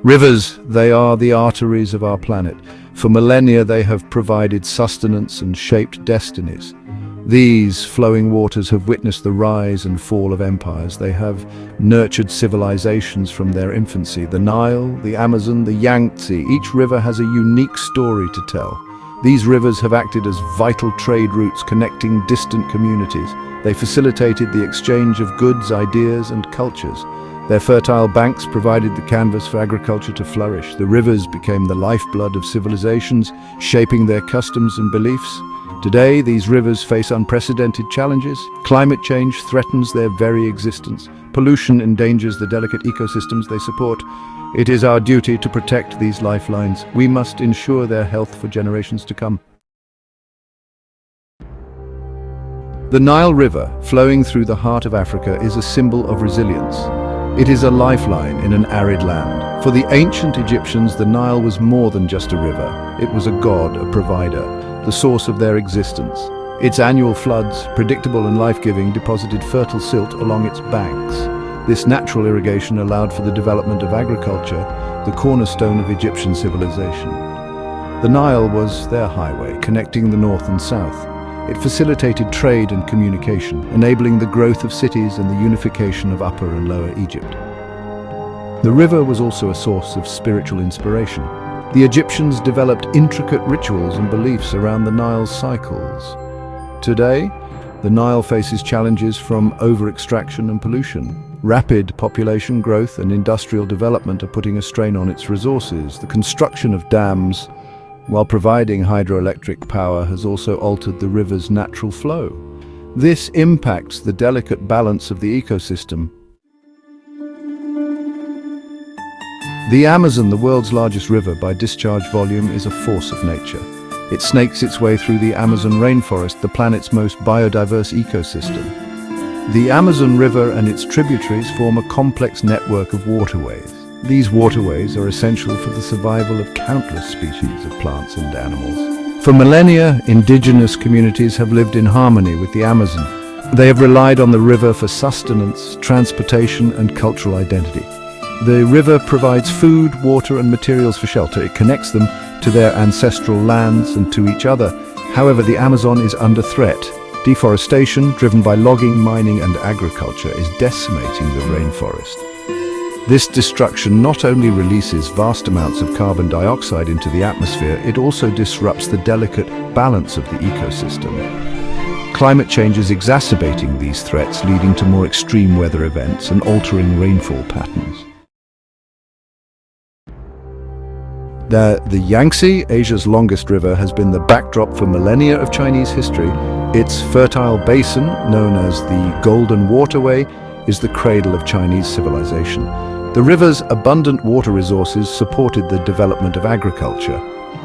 Rivers, they are the arteries of our planet. For millennia they have provided sustenance and shaped destinies. These flowing waters have witnessed the rise and fall of empires. They have nurtured civilizations from their infancy. The Nile, the Amazon, the Yangtze, each river has a unique story to tell. These rivers have acted as vital trade routes connecting distant communities. They facilitated the exchange of goods, ideas, and cultures. Their fertile banks provided the canvas for agriculture to flourish. The rivers became the lifeblood of civilizations, shaping their customs and beliefs. Today, these rivers face unprecedented challenges. Climate change threatens their very existence. Pollution endangers the delicate ecosystems they support. It is our duty to protect these lifelines. We must ensure their health for generations to come. The Nile River, flowing through the heart of Africa, is a symbol of resilience. It is a lifeline in an arid land. For the ancient Egyptians, the Nile was more than just a river. It was a god, a provider, the source of their existence. Its annual floods, predictable and life-giving, deposited fertile silt along its banks. This natural irrigation allowed for the development of agriculture, the cornerstone of Egyptian civilization. The Nile was their highway, connecting the north and south. It facilitated trade and communication, enabling the growth of cities and the unification of Upper and Lower Egypt. The river was also a source of spiritual inspiration. The Egyptians developed intricate rituals and beliefs around the Nile's cycles. Today, the Nile faces challenges from over-extraction and pollution. Rapid population growth and industrial development are putting a strain on its resources. The construction of dams, while providing hydroelectric power, has also altered the river's natural flow. This impacts the delicate balance of the ecosystem. The Amazon, the world's largest river by discharge volume, is a force of nature. It snakes its way through the Amazon rainforest, the planet's most biodiverse ecosystem. The Amazon River and its tributaries form a complex network of waterways. These waterways are essential for the survival of countless species of plants and animals. For millennia, indigenous communities have lived in harmony with the Amazon. They have relied on the river for sustenance, transportation, and cultural identity. The river provides food, water, and materials for shelter. It connects them to their ancestral lands and to each other. However, the Amazon is under threat. Deforestation, driven by logging, mining, and agriculture, is decimating the rainforest. This destruction not only releases vast amounts of carbon dioxide into the atmosphere, it also disrupts the delicate balance of the ecosystem. Climate change is exacerbating these threats, leading to more extreme weather events and altering rainfall patterns. The Yangtze, Asia's longest river, has been the backdrop for millennia of Chinese history. Its fertile basin, known as the Golden Waterway, is the cradle of Chinese civilization. The river's abundant water resources supported the development of agriculture.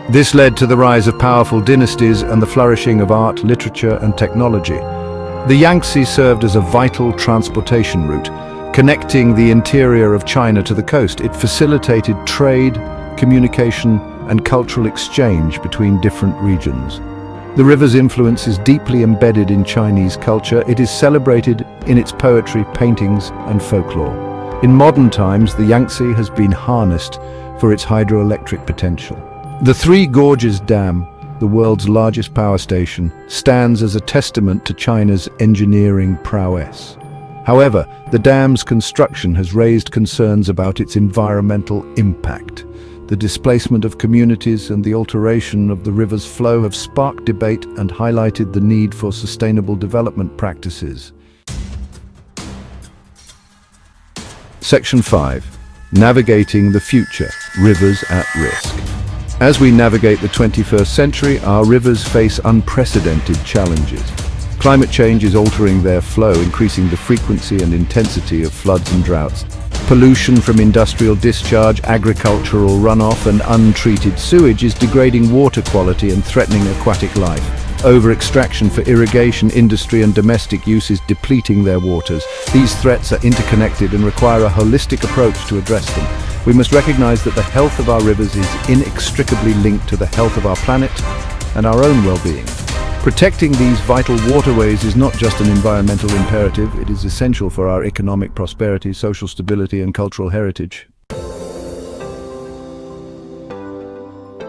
This led to the rise of powerful dynasties and the flourishing of art, literature, and technology. The Yangtze served as a vital transportation route, connecting the interior of China to the coast. It facilitated trade, communication, and cultural exchange between different regions. The river's influence is deeply embedded in Chinese culture. It is celebrated in its poetry, paintings, and folklore. In modern times, the Yangtze has been harnessed for its hydroelectric potential. The Three Gorges Dam, the world's largest power station, stands as a testament to China's engineering prowess. However, the dam's construction has raised concerns about its environmental impact. The displacement of communities and the alteration of the river's flow have sparked debate and highlighted the need for sustainable development practices. Section 5. Navigating the future. Rivers at risk. As we navigate the 21st century, our rivers face unprecedented challenges. Climate change is altering their flow, increasing the frequency and intensity of floods and droughts. Pollution from industrial discharge, agricultural runoff, and untreated sewage is degrading water quality and threatening aquatic life. Over-extraction for irrigation, industry, and domestic use is depleting their waters. These threats are interconnected and require a holistic approach to address them. We must recognize that the health of our rivers is inextricably linked to the health of our planet and our own well-being. Protecting these vital waterways is not just an environmental imperative, it is essential for our economic prosperity, social stability, and cultural heritage.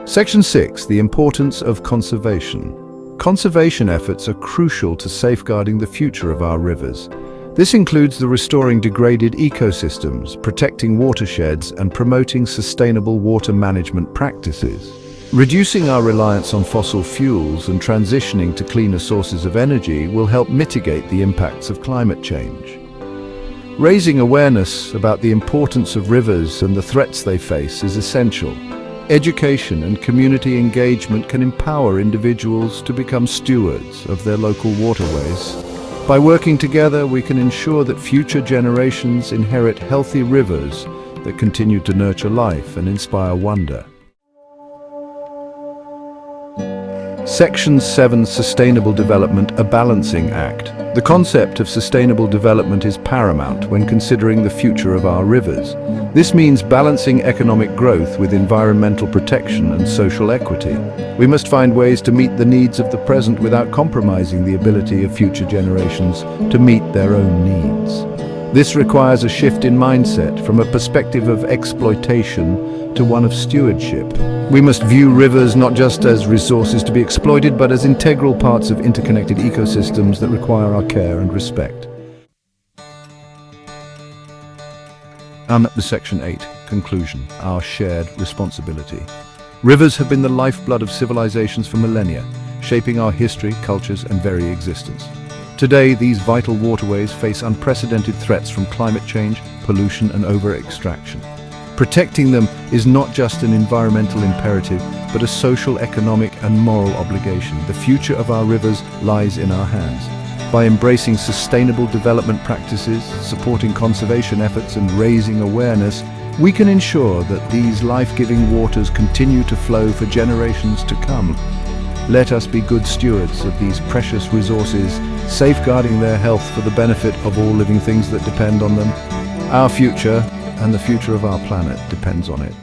Section 6. The importance of conservation. Conservation efforts are crucial to safeguarding the future of our rivers. This includes the restoring degraded ecosystems, protecting watersheds, and promoting sustainable water management practices. Reducing our reliance on fossil fuels and transitioning to cleaner sources of energy will help mitigate the impacts of climate change. Raising awareness about the importance of rivers and the threats they face is essential. Education and community engagement can empower individuals to become stewards of their local waterways. By working together, we can ensure that future generations inherit healthy rivers that continue to nurture life and inspire wonder. Section 7. Sustainable Development, a balancing act. The concept of sustainable development is paramount when considering the future of our rivers. This means balancing economic growth with environmental protection and social equity. We must find ways to meet the needs of the present without compromising the ability of future generations to meet their own needs. This requires a shift in mindset from a perspective of exploitation to one of stewardship. We must view rivers not just as resources to be exploited, but as integral parts of interconnected ecosystems that require our care and respect. Section 8. Conclusion. Our shared responsibility. Rivers have been the lifeblood of civilizations for millennia, shaping our history, cultures, and very existence. Today, these vital waterways face unprecedented threats from climate change, pollution, and over-extraction. Protecting them is not just an environmental imperative, but a social, economic, and moral obligation. The future of our rivers lies in our hands. By embracing sustainable development practices, supporting conservation efforts, and raising awareness, we can ensure that these life-giving waters continue to flow for generations to come. Let us be good stewards of these precious resources, safeguarding their health for the benefit of all living things that depend on them. Our future and the future of our planet depends on it.